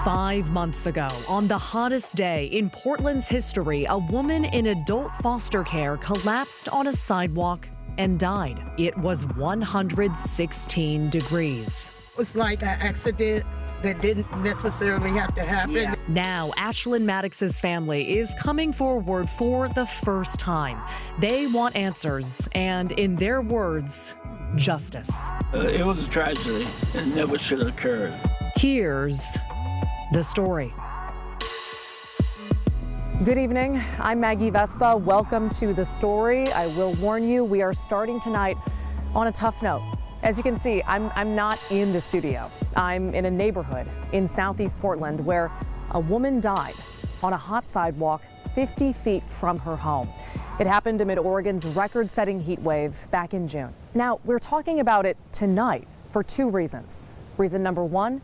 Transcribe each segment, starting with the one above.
5 months ago, on the hottest day in Portland's history, a woman in adult foster care collapsed on a sidewalk and died. It was 116 degrees. It was like an accident that didn't necessarily have to happen. Yeah. Now, Ashlyn Maddox's family is coming forward for the first time. They want answers and, in their words, justice. It was a tragedy. It never should have occurred. Here's the story. Good evening. I'm Maggie Vespa. Welcome to The Story. I will warn you, we are starting tonight on a tough note. As you can see, I'm not in the studio. I'm in a neighborhood in Southeast Portland where a woman died on a hot sidewalk 50 feet from her home. It happened amid Oregon's record-setting heat wave back in June. Now, we're talking about it tonight for two reasons. Reason number one,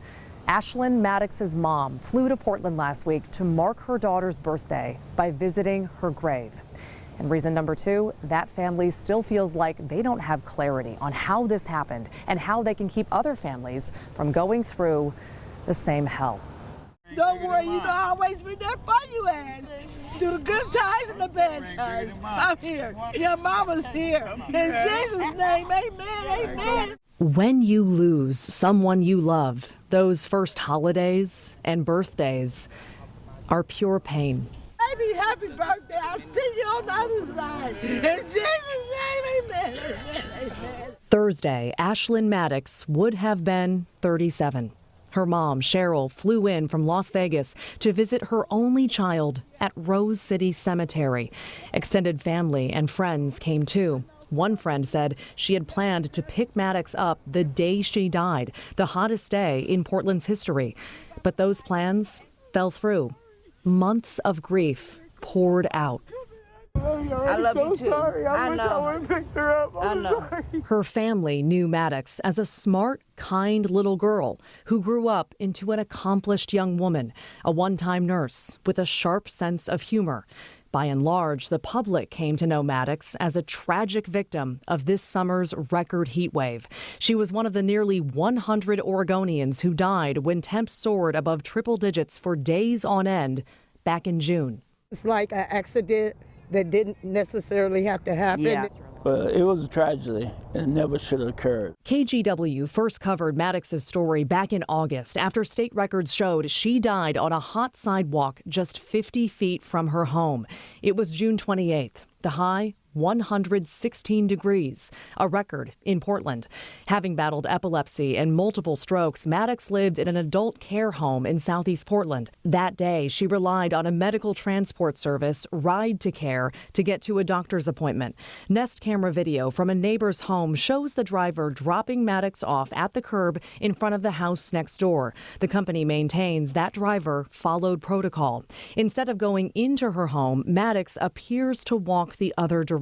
Ashlyn Maddox's mom flew to Portland last week to mark her daughter's birthday by visiting her grave. And reason number two, that family still feels like they don't have clarity on how this happened and how they can keep other families from going through the same hell. Don't worry, you know I'll always be there for you, Ash. Through the good times and the bad times. I'm here. Your mama's here. In Jesus' name, amen, amen. When you lose someone you love, those first holidays and birthdays are pure pain. Baby, happy birthday. I'll see you on the other side. In Jesus' name, amen, amen, amen. Thursday, Ashlyn Maddox would have been 37. Her mom, Cheryl, flew in from Las Vegas to visit her only child at Rose City Cemetery. Extended family and friends came too. One friend said she had planned to pick Maddox up the day she died, the hottest day in Portland's history. But those plans fell through. Months of grief poured out. I love you too. I know. I know. Her family knew Maddox as a smart, kind little girl who grew up into an accomplished young woman, a one-time nurse with a sharp sense of humor. By and large, the public came to know Maddox as a tragic victim of this summer's record heat wave. She was one of the nearly 100 Oregonians who died when temps soared above triple digits for days on end back in June. It's like an accident that didn't necessarily have to happen. Yeah. It was a tragedy. It never should have occurred. KGW first covered Maddox's story back in August after state records showed she died on a hot sidewalk just 50 feet from her home. It was June 28th. The high, 116 degrees, a record in Portland. Having battled epilepsy and multiple strokes, Maddox lived in an adult care home in Southeast Portland. That day, she relied on a medical transport service, Ride to Care, to get to a doctor's appointment. Nest camera video from a neighbor's home shows the driver dropping Maddox off at the curb in front of the house next door. The company maintains that driver followed protocol. Instead of going into her home, Maddox appears to walk the other direction.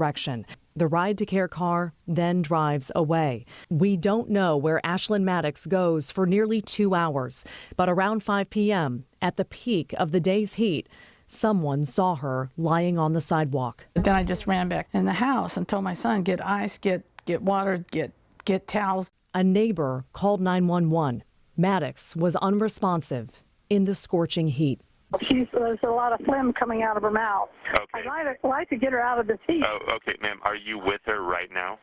The Ride to Care car then drives away. We don't know where Ashlyn Maddox goes for nearly 2 hours, but around 5 p.m., at the peak of the day's heat, someone saw her lying on the sidewalk. Then I just ran back in the house and told my son, get ice, get water, get towels. A neighbor called 911. Maddox was unresponsive in the scorching heat. There's a lot of phlegm coming out of her mouth. Okay. I'd like to get her out of this heat. Oh, okay, ma'am. Are you with her right now?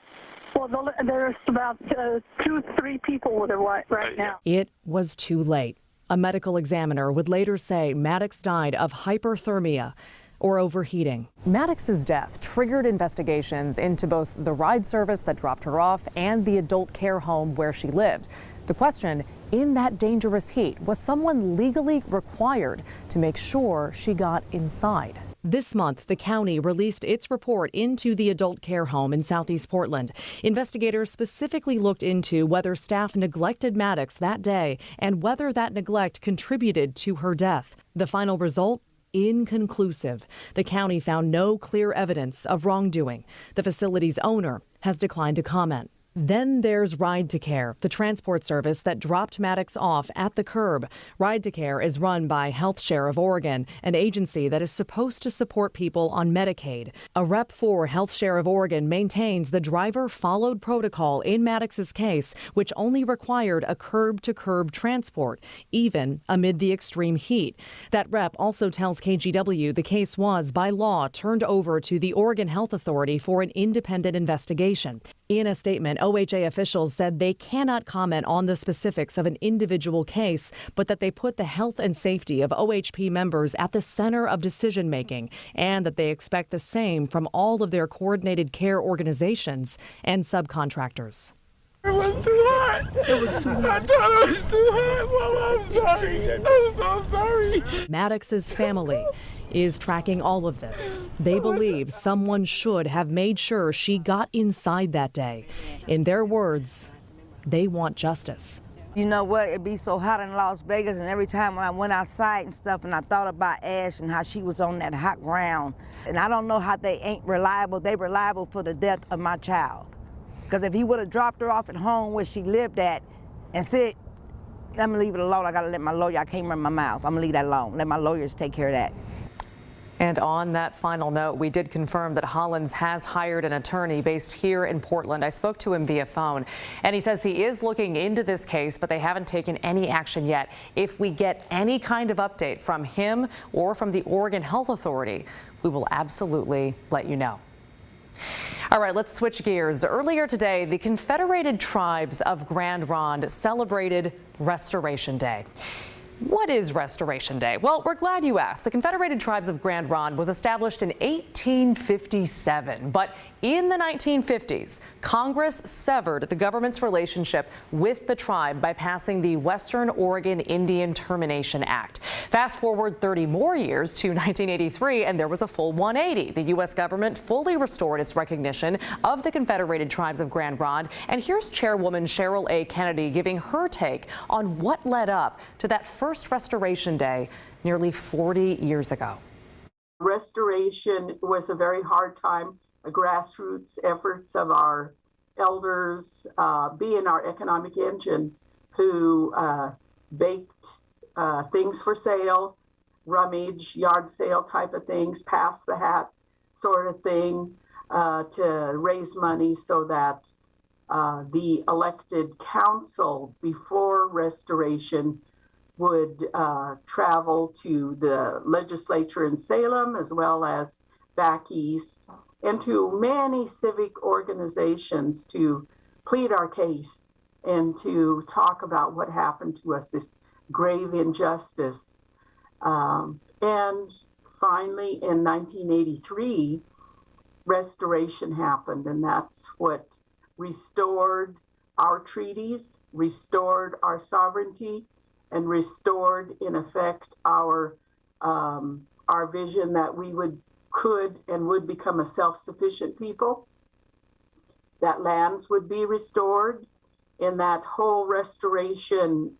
Well, there's about 2-3 people with her right now. It was too late. A medical examiner would later say Maddox died of hyperthermia or overheating. Maddox's death triggered investigations into both the ride service that dropped her off and the adult care home where she lived. The question, in that dangerous heat, was someone legally required to make sure she got inside? This month, the county released its report into the adult care home in Southeast Portland. Investigators specifically looked into whether staff neglected Maddox that day and whether that neglect contributed to her death. The final result? Inconclusive. The county found no clear evidence of wrongdoing. The facility's owner has declined to comment. Then there's Ride to Care, the transport service that dropped Maddox off at the curb. Ride to Care is run by HealthShare of Oregon, an agency that is supposed to support people on Medicaid. A rep for HealthShare of Oregon maintains the driver followed protocol in Maddox's case, which only required a curb-to-curb transport, even amid the extreme heat. That rep also tells KGW the case was, by law, turned over to the Oregon Health Authority for an independent investigation. In a statement, OHA officials said they cannot comment on the specifics of an individual case, but that they put the health and safety of OHP members at the center of decision making, and that they expect the same from all of their coordinated care organizations and subcontractors. It was too hot. It was too hot. I thought it was too hot. Mom, I'm sorry. I'm so sorry. Maddox's family is tracking all of this. They believe someone should have made sure she got inside that day. In their words, they want justice. You know what? It'd be so hot in Las Vegas, and every time when I went outside and stuff, and I thought about Ash and how she was on that hot ground. And I don't know how they ain't reliable. They reliable for the death of my child. Because if he would have dropped her off at home where she lived at and said, let me leave it alone, I gotta let my lawyer, I can't run my mouth, I'm gonna leave that alone. Let my lawyers take care of that. And on that final note, we did confirm that Hollins has hired an attorney based here in Portland. I spoke to him via phone, and he says he is looking into this case, but they haven't taken any action yet. If we get any kind of update from him or from the Oregon Health Authority, we will absolutely let you know. All right, let's switch gears. Earlier today, the Confederated Tribes of Grand Ronde celebrated Restoration Day. What is Restoration Day? Well, we're glad you asked. The Confederated Tribes of Grand Ronde was established in 1857, but in the 1950s, Congress severed the government's relationship with the tribe by passing the Western Oregon Indian Termination Act. Fast forward 30 more years to 1983, and there was a full 180. The U.S. government fully restored its recognition of the Confederated Tribes of Grand Ronde, and here's Chairwoman Cheryl A. Kennedy giving her take on what led up to that first Restoration Day nearly 40 years ago. Restoration was a very hard time. Grassroots efforts of our elders being our economic engine, who baked things for sale, rummage, yard sale type of things, pass the hat sort of thing, to raise money so that the elected council before Restoration would travel to the legislature in Salem as well as back east, and to many civic organizations to plead our case and to talk about what happened to us, this grave injustice. And finally, in 1983, Restoration happened, and that's what restored our treaties, restored our sovereignty, and restored, in effect, our vision that we could and would become a self-sufficient people, that lands would be restored. In that whole restoration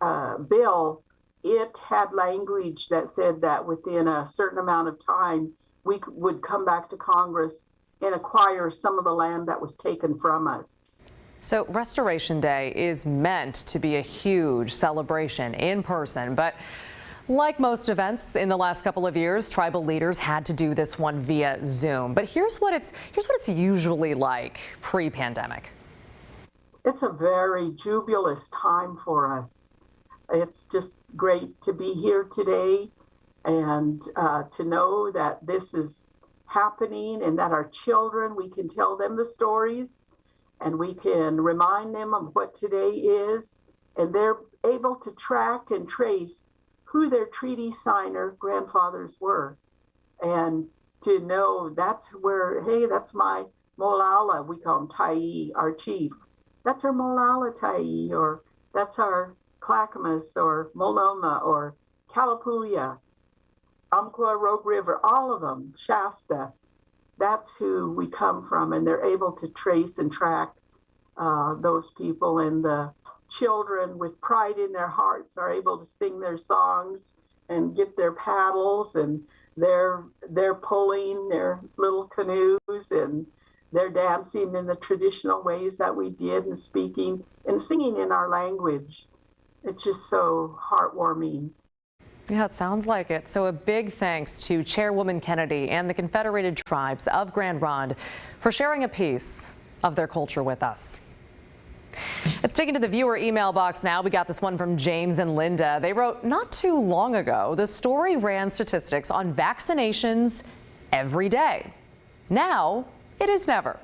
bill, it had language that said that within a certain amount of time, we would come back to Congress and acquire some of the land that was taken from us. So Restoration Day is meant to be a huge celebration in person, but like most events in the last couple of years, tribal leaders had to do this one via Zoom. But here's what it's usually like pre-pandemic. It's a very jubilous time for us. It's just great to be here today and to know that this is happening and that our children, we can tell them the stories and we can remind them of what today is, and they're able to track and trace who their treaty signer grandfathers were, and to know that's where, hey, that's my Molala, we call him Tai, our chief. That's our Molala Tai, or that's our Clackamas, or Multnomah, or Calapooya, Umpqua, Rogue River, all of them, Shasta. That's who we come from, and they're able to trace and track those people, and the children with pride in their hearts are able to sing their songs and get their paddles, and they're pulling their little canoes, and They're dancing in the traditional ways that we did and speaking and singing in our language. It's just so heartwarming. Yeah, it sounds like it. So a big thanks to Chairwoman Kennedy and the Confederated Tribes of Grand Ronde for sharing a piece of their culture with us. Let's dig into the viewer email box now. We got this one from James and Linda. They wrote, not too long ago, the story ran statistics on vaccinations every day. Now it is never.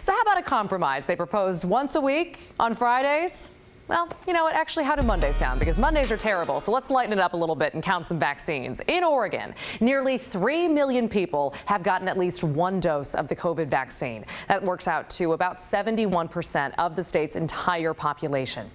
So how about a compromise? They proposed once a week on Fridays. Well, you know what? Actually, how do Mondays sound? Because Mondays are terrible. So let's lighten it up a little bit and count some vaccines. In Oregon, nearly 3 million people have gotten at least one dose of the COVID vaccine. That works out to about 71% of the state's entire population.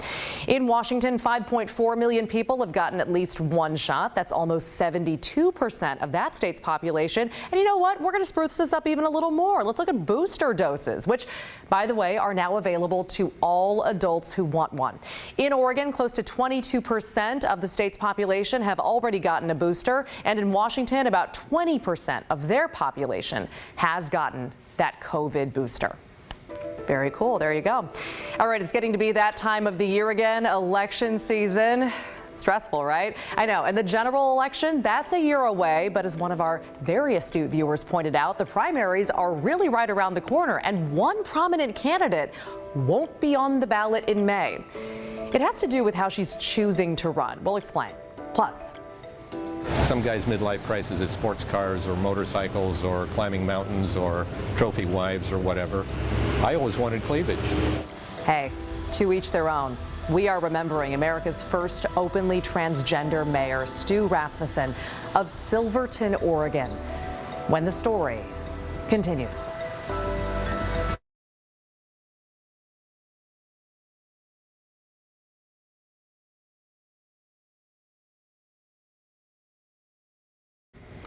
In Washington, 5.4 million people have gotten at least one shot. That's almost 72% of that state's population. And you know what? We're going to spruce this up even a little more. Let's look at booster doses, which, by the way, are now available to all adults who want one. In Oregon, close to 22% of the state's population have already gotten a booster, and in Washington, about 20% of their population has gotten that COVID booster. Very cool. There you go. All right, it's getting to be that time of the year again, election season. Stressful, right? I know. And the general election, that's a year away. But as one of our very astute viewers pointed out, the primaries are really right around the corner. And one prominent candidate won't be on the ballot in May. It has to do with how she's choosing to run. We'll explain. Plus, some guys' midlife crisis is sports cars or motorcycles or climbing mountains or trophy wives or whatever. I always wanted cleavage. Hey, to each their own. We are remembering America's first openly transgender mayor, Stu Rasmussen of Silverton, Oregon, when the story continues.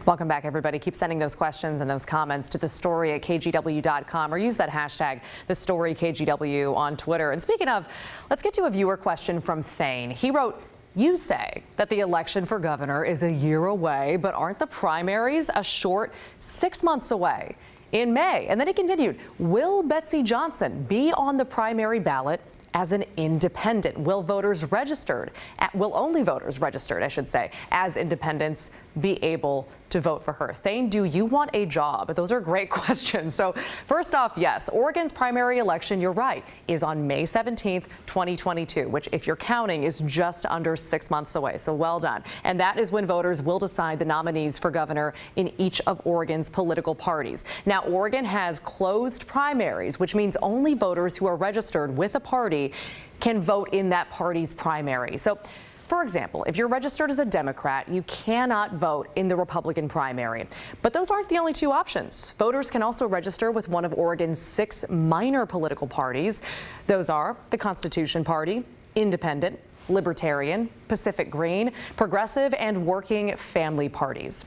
Welcome back, everybody. Keep sending those questions and those comments to thestory@kgw.com or use that hashtag #TheStoryKGW on Twitter. And speaking of, let's get to a viewer question from Thane. He wrote, you say that the election for governor is a year away, but aren't the primaries a short 6 months away in May? And then he continued, will Betsy Johnson be on the primary ballot as an independent? Will only voters registered, I should say, as independents be able to vote for her? Thane, do you want a job? Those are great questions. So first off, yes, Oregon's primary election, you're right, is on May 17th, 2022, which if you're counting is just under 6 months away. So well done. And that is when voters will decide the nominees for governor in each of Oregon's political parties. Now, Oregon has closed primaries, which means only voters who are registered with a party can vote in that party's primary. So, for example, if you're registered as a Democrat, you cannot vote in the Republican primary. But those aren't the only two options. Voters can also register with one of Oregon's 6 minor political parties. Those are the Constitution Party, Independent, Libertarian, Pacific Green, Progressive, and Working Family parties.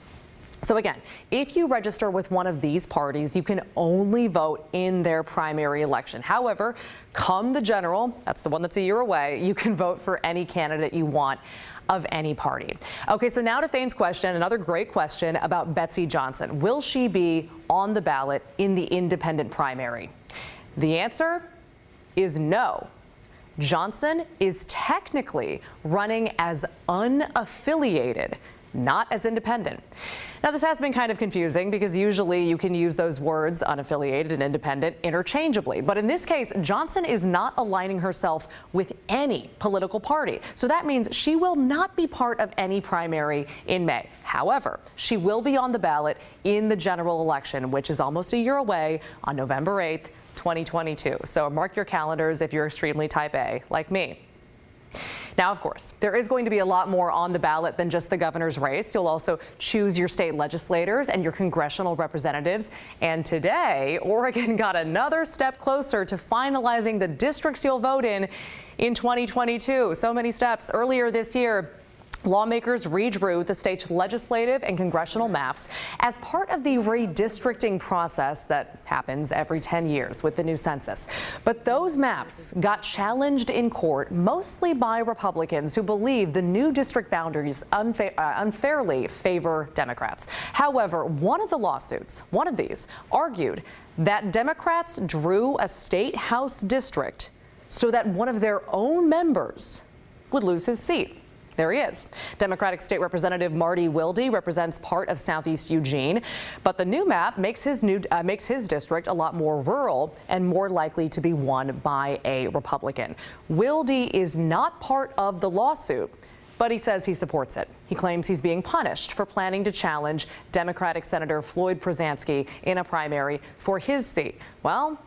So again, if you register with one of these parties, you can only vote in their primary election. However, come the general, that's the one that's a year away, you can vote for any candidate you want of any party. Okay, so now to Thane's question, another great question about Betsy Johnson. Will she be on the ballot in the independent primary? The answer is no. Johnson is technically running as unaffiliated, not as independent. Now, this has been kind of confusing because usually you can use those words, unaffiliated and independent, interchangeably. But in this case, Johnson is not aligning herself with any political party. So that means she will not be part of any primary in May. However, she will be on the ballot in the general election, which is almost a year away on November 8th, 2022. So mark your calendars if you're extremely type A like me. Now, of course, there is going to be a lot more on the ballot than just the governor's race. You'll also choose your state legislators and your congressional representatives. And today, Oregon got another step closer to finalizing the districts you'll vote in 2022. So many steps. Earlier this year, lawmakers redrew the state's legislative and congressional maps as part of the redistricting process that happens every 10 years with the new census. But those maps got challenged in court, mostly by Republicans who believe the new district boundaries unfairly favor Democrats. However, one of these, argued that Democrats drew a state House district so that one of their own members would lose his seat. There he is. Democratic State Representative Marty Wilde represents part of Southeast Eugene, but the new map makes his district a lot more rural and more likely to be won by a Republican. Wilde is not part of the lawsuit, but he says he supports it. He claims he's being punished for planning to challenge Democratic Senator Floyd Przansky in a primary for his seat. Well,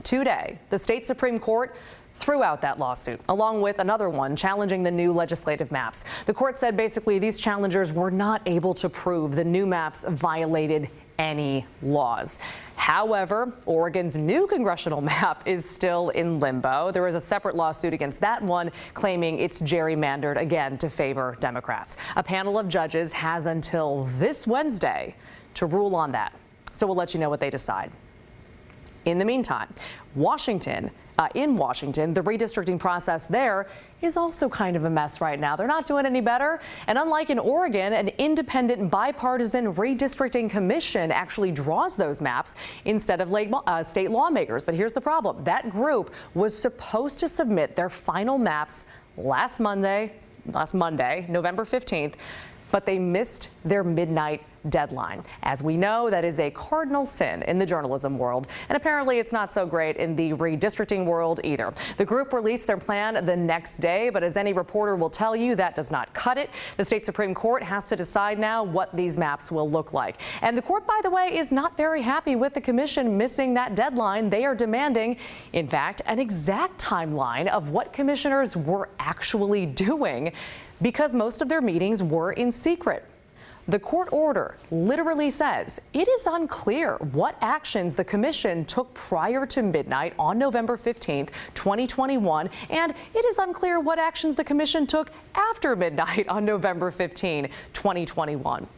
today, the state Supreme Court threw out that lawsuit, along with another one challenging the new legislative maps. The court said basically these challengers were not able to prove the new maps violated any laws. However, Oregon's new congressional map is still in limbo. There is a separate lawsuit against that one claiming it's gerrymandered again to favor Democrats. A panel of judges has until this Wednesday to rule on that. So we'll let you know what they decide. In the meantime, in Washington, the redistricting process there is also kind of a mess right now. They're not doing any better. And unlike in Oregon, an independent bipartisan redistricting commission actually draws those maps instead of state lawmakers. But here's the problem. That group was supposed to submit their final maps last Monday, November 15th, but they missed their midnight deadline. As we know, that is a cardinal sin in the journalism world, and apparently it's not so great in the redistricting world either. The group released their plan the next day, but as any reporter will tell you, that does not cut it. The state Supreme Court has to decide now what these maps will look like. And the court, by the way, is not very happy with the commission missing that deadline. They are demanding, in fact, an exact timeline of what commissioners were actually doing, because most of their meetings were in secret. The court order literally says it is unclear what actions the commission took prior to midnight on November 15th, 2021, and it is unclear what actions the commission took after midnight on November 15, 2021.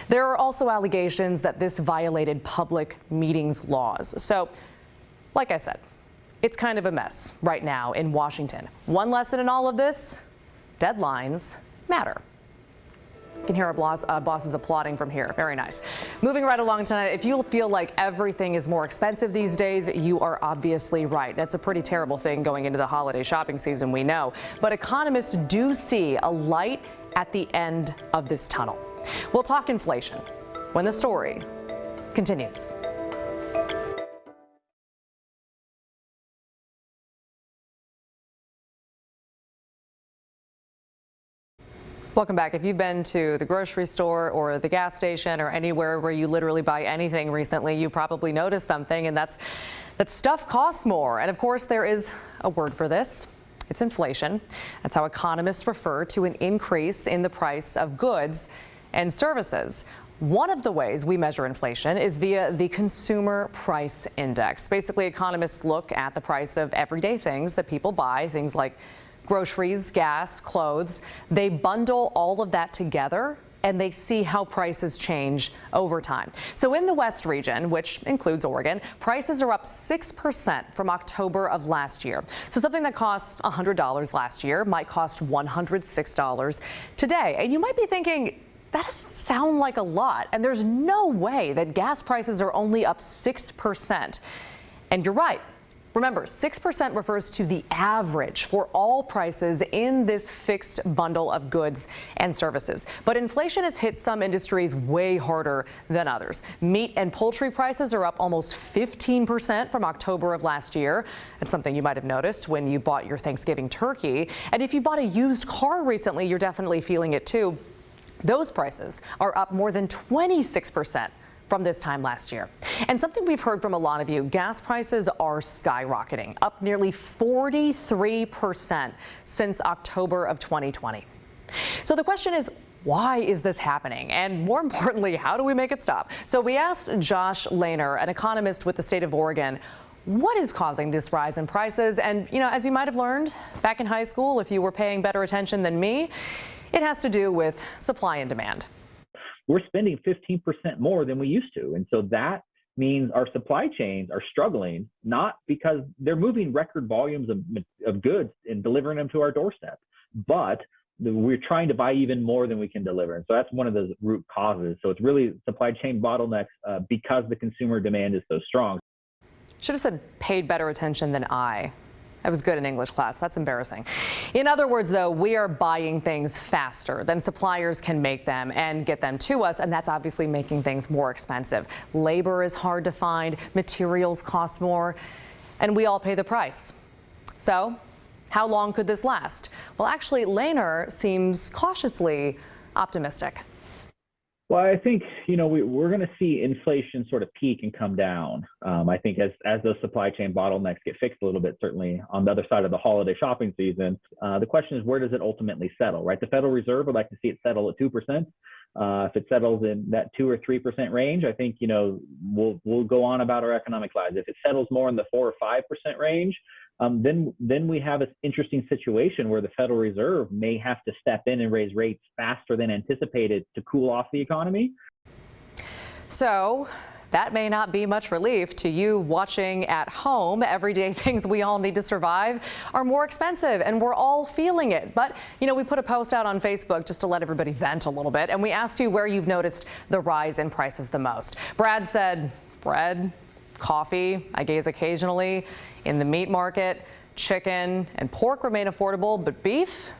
There are also allegations that this violated public meetings laws. So, like I said, it's kind of a mess right now in Washington. One lesson in all of this: deadlines matter. You can hear our bosses applauding from here. Very nice. Moving right along tonight, if you feel like everything is more expensive these days, you are obviously right. That's a pretty terrible thing going into the holiday shopping season, we know. But economists do see a light at the end of this tunnel. We'll talk inflation when the story continues. Welcome back. If you've been to the grocery store or the gas station or anywhere where you literally buy anything recently, you probably noticed something, and that's that stuff costs more. And of course, there is a word for this. It's inflation. That's how economists refer to an increase in the price of goods and services. One of the ways we measure inflation is via the Consumer Price Index. Basically, economists look at the price of everyday things that people buy, things like groceries, gas, clothes. They bundle all of that together and they see how prices change over time. So in the West region, which includes Oregon, prices are up 6% from October of last year. So something that costs $100 last year might cost $106 today. And you might be thinking, that doesn't sound like a lot. And there's no way that gas prices are only up 6%. And you're right. Remember, 6% refers to the average for all prices in this fixed bundle of goods and services. But inflation has hit some industries way harder than others. Meat and poultry prices are up almost 15% from October of last year. It's something you might have noticed when you bought your Thanksgiving turkey. And if you bought a used car recently, you're definitely feeling it too. Those prices are up more than 26% from this time last year. And something we've heard from a lot of you, gas prices are skyrocketing, up nearly 43% since October of 2020. So the question is, why is this happening? And more importantly, how do we make it stop? So we asked Josh Lehner, an economist with the state of Oregon, what is causing this rise in prices? And, you know, as you might have learned back in high school, if you were paying better attention than me, it has to do with supply and demand. We're spending 15% more than we used to. And so that means our supply chains are struggling, not because they're moving record volumes of goods and delivering them to our doorstep, but we're trying to buy even more than we can deliver. And so that's one of the root causes. So it's really supply chain bottlenecks because the consumer demand is so strong. Should have said paid better attention than I. I was good in English class. That's embarrassing. In other words, though, we are buying things faster than suppliers can make them and get them to us, and that's obviously making things more expensive. Labor is hard to find, materials cost more, and we all pay the price. So, how long could this last? Well, actually, Lehner seems cautiously optimistic. Well, I think, we're going to see inflation sort of peak and come down. I think as those supply chain bottlenecks get fixed a little bit, certainly on the other side of the holiday shopping season, the question is, where does it ultimately settle, right? The Federal Reserve would like to see it settle at 2%. If it settles in that 2 or 3% range, I think, we'll go on about our economic lives. If it settles more in the 4 or 5% range, then we have an interesting situation where the Federal Reserve may have to step in and raise rates faster than anticipated to cool off the economy. So that may not be much relief to you watching at home. Everyday things we all need to survive are more expensive, and we're all feeling it. But, we put a post out on Facebook just to let everybody vent a little bit, and we asked you where you've noticed the rise in prices the most. Brad said bread, coffee, I gaze occasionally. In the meat market, chicken and pork remain affordable, but beef,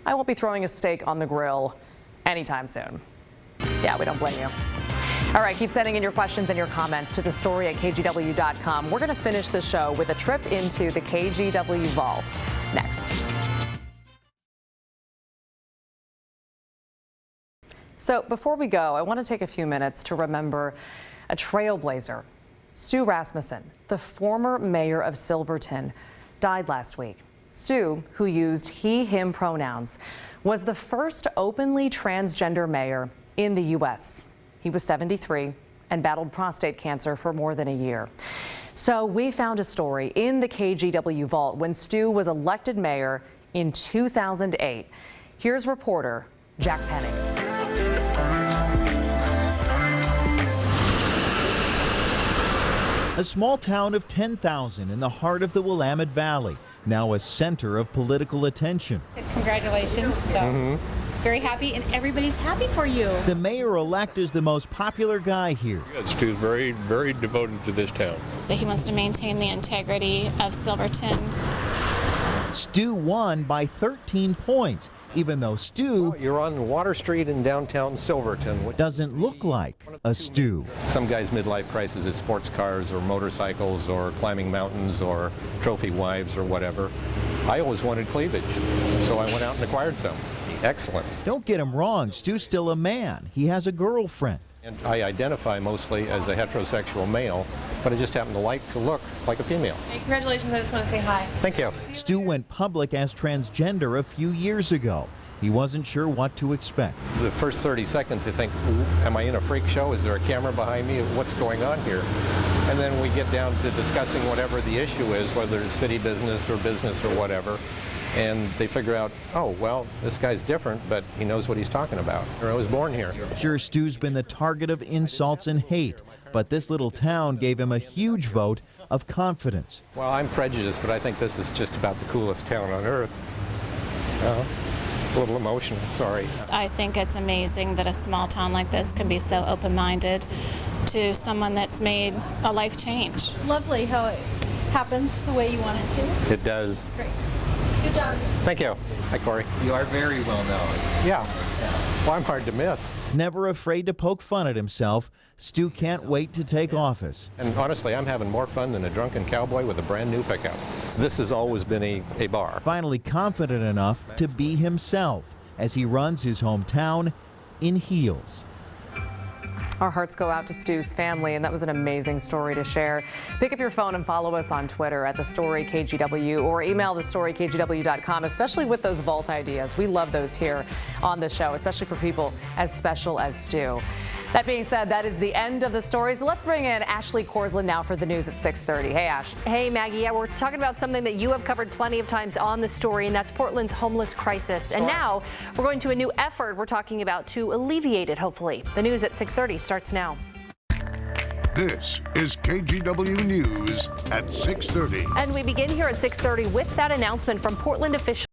I won't be throwing a steak on the grill anytime soon. Yeah, we don't blame you. All right, keep sending in your questions and your comments to thestory@kgw.com. We're going to finish the show with a trip into the KGW vault next. So before we go, I want to take a few minutes to remember a trailblazer. Stu Rasmussen, the former mayor of Silverton, died last week. Stu, who used he, him pronouns, was the first openly transgender mayor in the U.S. He was 73 and battled prostate cancer for more than a year. So we found a story in the KGW vault when Stu was elected mayor in 2008. Here's reporter Jack Penning. A small town of 10,000 in the heart of the Willamette Valley, now a center of political attention. Congratulations. So very happy, and everybody's happy for you. The mayor-elect is the most popular guy here. Stu's very, very devoted to this town. So he wants to maintain the integrity of Silverton. Stu won by 13 points, even though Stu You're on Water Street in downtown Silverton. doesn't look like a Stu. Some guys' midlife crisis is sports cars or motorcycles or climbing mountains or trophy wives or whatever. I always wanted cleavage, so I went out and acquired some. Excellent. Don't get him wrong, Stu's still a man. He has a girlfriend. And I identify mostly as a heterosexual male, but I just happen to like to look like a female. Hey, congratulations, I just want to say hi. Thank you. Stu went public as transgender a few years ago. He wasn't sure what to expect. The first 30 seconds, I think, am I in a freak show? Is there a camera behind me? What's going on here? And then we get down to discussing whatever the issue is, whether it's city business or whatever. And they figure out, oh, well, this guy's different, but he knows what he's talking about. I was born here. Sure, Stu's been the target of insults and hate, but this little town gave him a huge vote of confidence. Well, I'm prejudiced, but I think this is just about the coolest town on earth. A little emotional, sorry. I think it's amazing that a small town like this can be so open-minded to someone that's made a life change. Lovely how it happens the way you want it to. It does. Great. Good job. Thank you. Hi, Corey. You are very well known. Yeah. Well, I'm hard to miss. Never afraid to poke fun at himself, Stu can't wait to take office. And honestly, I'm having more fun than a drunken cowboy with a brand new pickup. This has always been a bar. Finally confident enough to be himself as he runs his hometown in heels. Our hearts go out to Stu's family, and that was an amazing story to share. Pick up your phone and follow us on Twitter at @TheStoryKGW or email thestory@kgw.com, especially with those vault ideas. We love those here on the show, especially for people as special as Stu. That being said, that is the end of the story. So let's bring in Ashley Korsland now for the news at 6:30. Hey, Ash. Hey, Maggie. Yeah, we're talking about something that you have covered plenty of times on the story, and that's Portland's homeless crisis. And now we're going to a new effort we're talking about to alleviate it, hopefully. The news at 6:30 starts now. This is KGW News at 6:30. And we begin here at 6:30 with that announcement from Portland officials.